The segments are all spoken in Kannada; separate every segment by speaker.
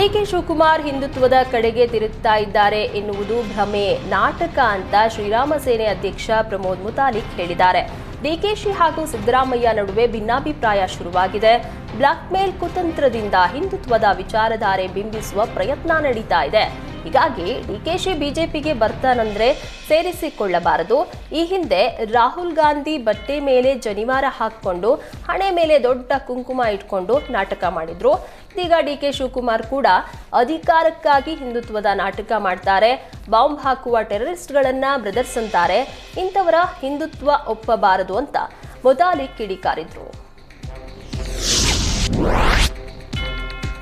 Speaker 1: ಡಿಕೆ ಶಿವಕುಮಾರ್ ಹಿಂದುತ್ವದ ಕಡೆಗೆ ತಿರುಗ್ತಾ ಇದ್ದಾರೆ ಎನ್ನುವುದು ಭ್ರಮೆ, ನಾಟಕ ಅಂತ ಶ್ರೀರಾಮ ಸೇನೆ ಅಧ್ಯಕ್ಷ ಪ್ರಮೋದ್ ಮುತಾಲಿಕ್ ಹೇಳಿದ್ದಾರೆ. ಡಿಕೆಶಿ ಹಾಗೂ ಸಿದ್ದರಾಮಯ್ಯ ನಡುವೆ ಭಿನ್ನಾಭಿಪ್ರಾಯ ಶುರುವಾಗಿದೆ. ಬ್ಲಾಕ್ಮೇಲ್ ಕುತಂತ್ರದಿಂದ ಹಿಂದುತ್ವದ ವಿಚಾರಧಾರೆ ಬಿಂಬಿಸುವ ಪ್ರಯತ್ನ ನಡೀತಾ ಇದೆ. ಹೀಗಾಗಿ ಡಿಕೆಶಿ ಬಿಜೆಪಿಗೆ ಬರ್ತಾನಂದ್ರೆ ಸೇರಿಸಿಕೊಳ್ಳಬಾರದು. ಈ ಹಿಂದೆ ರಾಹುಲ್ ಗಾಂಧಿ ಬಟ್ಟೆ ಮೇಲೆ ಜನಿವಾರ ಹಾಕಿಕೊಂಡು ಹಣೆ ಮೇಲೆ ದೊಡ್ಡ ಕುಂಕುಮ ಇಟ್ಕೊಂಡು ನಾಟಕ ಮಾಡಿದ್ರು. ಇದೀಗ ಡಿಕೆ ಶಿವಕುಮಾರ್ ಕೂಡ ಅಧಿಕಾರಕ್ಕಾಗಿ ಹಿಂದುತ್ವದ ನಾಟಕ ಮಾಡ್ತಾರೆ. ಬಾಂಬ್ ಹಾಕುವ ಟೆರರಿಸ್ಟ್ಗಳನ್ನ ಬ್ರದರ್ಸ್ ಅಂತಾರೆ. ಇಂಥವರ ಹಿಂದುತ್ವ ಒಪ್ಪಬಾರದು ಅಂತ ಮುತಾಲಿಕ್ ಕಿಡಿಕಾರಿದ್ರು.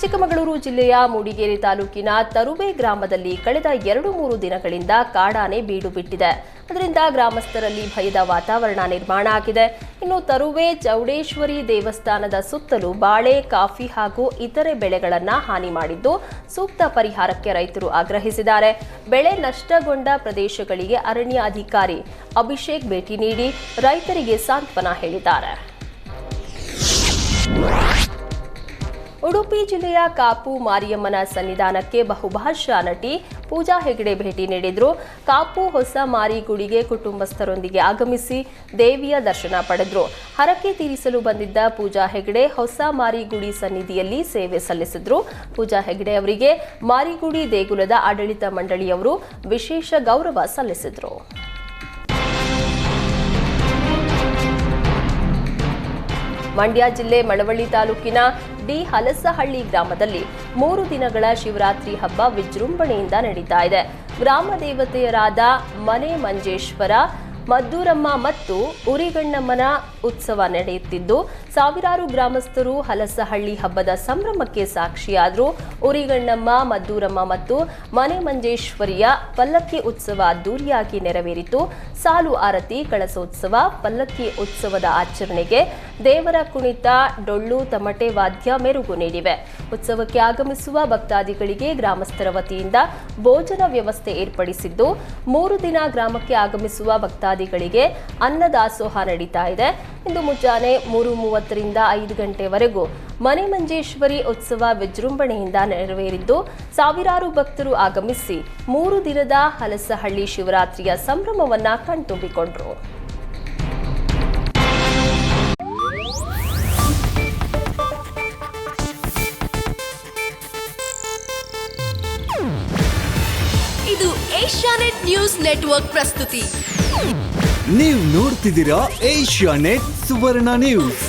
Speaker 1: ಚಿಕ್ಕಮಗಳೂರು ಜಿಲ್ಲೆಯ ಮೂಡಿಗೆರೆ ತಾಲೂಕಿನ ತರುವೆ ಗ್ರಾಮದಲ್ಲಿ ಕಳೆದ 2-3 ದಿನಗಳಿಂದ ಕಾಡಾನೆ ಬೀಡು ಬಿಟ್ಟಿದೆ. ಅದರಿಂದ ಗ್ರಾಮಸ್ಥರಲ್ಲಿ ಭಯದ ವಾತಾವರಣ ನಿರ್ಮಾಣ ಆಗಿದೆ. ಇನ್ನು ತರುವೆ ಚೌಡೇಶ್ವರಿ ದೇವಸ್ಥಾನದ ಸುತ್ತಲೂ ಬಾಳೆ, ಕಾಫಿ ಹಾಗೂ ಇತರೆ ಬೆಳೆಗಳನ್ನು ಹಾನಿ ಮಾಡಿದ್ದು ಸೂಕ್ತ ಪರಿಹಾರಕ್ಕೆ ರೈತರು ಆಗ್ರಹಿಸಿದ್ದಾರೆ. ಬೆಳೆ ನಷ್ಟಗೊಂಡ ಪ್ರದೇಶಗಳಿಗೆ ಅರಣ್ಯ ಅಧಿಕಾರಿ ಅಭಿಷೇಕ್ ಭೇಟಿ ನೀಡಿ ರೈತರಿಗೆ ಸಾಂತ್ವನ ಹೇಳಿದ್ದಾರೆ. ಉಡುಪಿ ಜಿಲ್ಲೆಯ ಕಾಪು ಮಾರಿಯಮ್ಮನ ಸನ್ನಿಧಾನಕ್ಕೆ ಬಹುಭಾಷಾ ನಟಿ ಪೂಜಾ ಹೆಗಡೆ ಭೇಟಿ ನೀಡಿದ್ರು. ಕಾಪು ಹೊಸ ಮಾರಿ ಗುಡಿಗೆ ಕುಟುಂಬಸ್ಥರೊಂದಿಗೆ ಆಗಮಿಸಿ ದೇವಿಯ ದರ್ಶನ ಪಡೆದ್ರು. ಹರಕೆ ತೀರಿಸಲು ಬಂದಿದ್ದ ಪೂಜಾ ಹೆಗಡೆ ಹೊಸ ಮಾರಿಗುಡಿ ಸನ್ನಿಧಿಯಲ್ಲಿ ಸೇವೆ ಸಲ್ಲಿಸಿದ್ರು. ಪೂಜಾ ಹೆಗಡೆ ಅವರಿಗೆ ಮಾರಿಗುಡಿ ದೇಗುಲದ ಆಡಳಿತ ಮಂಡಳಿಯವರು ವಿಶೇಷ ಗೌರವ ಸಲ್ಲಿಸಿದ್ರು. ಮಂಡ್ಯ ಜಿಲ್ಲೆ ಮಳವಳ್ಳಿ ತಾಲೂಕಿನ ಡಿ ಹಲಸಹಳ್ಳಿ ಗ್ರಾಮದಲ್ಲಿ 3 ದಿನಗಳ ಶಿವರಾತ್ರಿ ಹಬ್ಬ ವಿಜೃಂಭಣೆಯಿಂದ ನಡೀತಾ ಇದೆ. ಗ್ರಾಮ ದೇವತೆಯರಾದ ಮನೆ ಮಂಜೇಶ್ವರ, ಮದ್ದೂರಮ್ಮ ಮತ್ತು ಉರಿಗಣ್ಣಮ್ಮನ ಉತ್ಸವ ನಡೆಯುತ್ತಿದ್ದು ಸಾವಿರಾರು ಗ್ರಾಮಸ್ಥರು ಹಲಸಹಳ್ಳಿ ಹಬ್ಬದ ಸಂಭ್ರಮಕ್ಕೆ ಸಾಕ್ಷಿಯಾದರು. ಉರಿಗಣ್ಣಮ್ಮ, ಮದ್ದೂರಮ್ಮ ಮತ್ತು ಮನೆ ಮಂಜೇಶ್ವರಿಯ ಪಲ್ಲಕ್ಕಿ ಉತ್ಸವ ಅದ್ದೂರಿಯಾಗಿ ನೆರವೇರಿತು. ಸಾಲು ಆರತಿ, ಕಳಸೋತ್ಸವ, ಪಲ್ಲಕ್ಕಿ ಉತ್ಸವದ ಆಚರಣೆಗೆ ದೇವರ ಕುಣಿತ, ಡೊಳ್ಳು, ತಮಟೆ ವಾದ್ಯ ಮೆರುಗು ನೀಡಿವೆ. ಉತ್ಸವಕ್ಕೆ ಆಗಮಿಸುವ ಭಕ್ತಾದಿಗಳಿಗೆ ಗ್ರಾಮಸ್ಥರ ವತಿಯಿಂದ ಭೋಜನ ವ್ಯವಸ್ಥೆ ಏರ್ಪಡಿಸಿದ್ದು 3 ದಿನ ಗ್ರಾಮಕ್ಕೆ ಆಗಮಿಸುವ ಭಕ್ತಾದಿಗಳಿಗೆ ಅನ್ನದಾಸೋಹ ನಡೀತಾ ಇದೆ. ಇಂದು ಮುಂಜಾನೆ 3:30ರಿಂದ 5 ಗಂಟೆವರೆಗೂ ಮನೆ ಮಂಜೇಶ್ವರಿ ಉತ್ಸವ ವಿಜೃಂಭಣೆಯಿಂದ ನೆರವೇರಿದ್ದು ಸಾವಿರಾರು ಭಕ್ತರು ಆಗಮಿಸಿ 3 ದಿನದ ಹಲಸಹಳ್ಳಿ ಶಿವರಾತ್ರಿಯ ಸಂಭ್ರಮವನ್ನ ಕಣ್ತುಂಬಿಕೊಂಡರು.
Speaker 2: ಇದು ಏಷ್ಯಾನೆಟ್ ನ್ಯೂಸ್ ನೆಟ್ವರ್ಕ್ ಪ್ರಸ್ತುತಿ.
Speaker 3: ನೀವು ನೋಡ್ತಿದ್ದೀರಾ ಏಷ್ಯಾನೆಟ್ ಸುವರ್ಣ ನ್ಯೂಸ್.